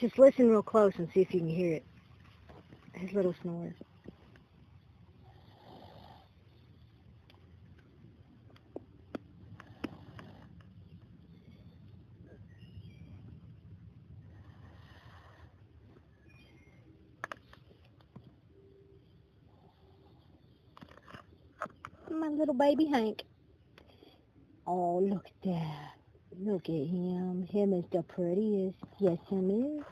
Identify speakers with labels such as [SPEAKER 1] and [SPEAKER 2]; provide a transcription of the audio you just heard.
[SPEAKER 1] Just listen real close and see if you can hear it. His little snores. My little baby Hank. Oh, look at that. Look at him. Him is the prettiest. Yes, him is.